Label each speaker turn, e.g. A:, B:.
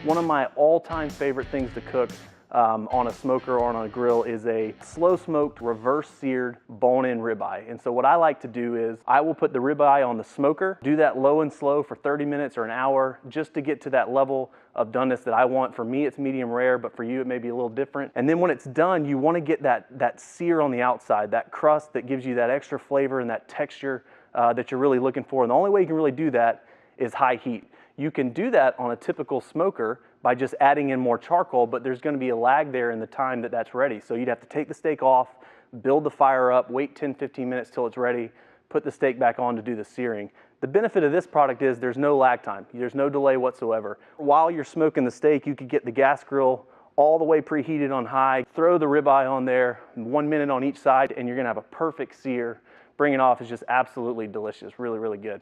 A: One of my all-time favorite things to cook on a smoker or on a grill is a slow smoked, reverse seared bone-in ribeye. And so what I like to do is I will put the ribeye on the smoker, do that low and slow for 30 minutes or an hour just to get to that level of doneness that I want. For me, it's medium rare, but for you, it may be a little different. And then when it's done, you want to get that sear on the outside, that crust that gives you that extra flavor and that texture that you're really looking for. And the only way you can really do that is high heat. You can do that on a typical smoker by just adding in more charcoal, but there's going to be a lag there in the time that that's ready. So you'd have to take the steak off, build the fire up, wait 10-15 minutes till it's ready, put the steak back on to do the searing. The benefit of this product is there's no lag time. There's no delay whatsoever. While you're smoking the steak, you could get the gas grill all the way preheated on high, throw the ribeye on there, 1 minute on each side, and you're going to have a perfect sear. Bring it off is just absolutely delicious, really, really good.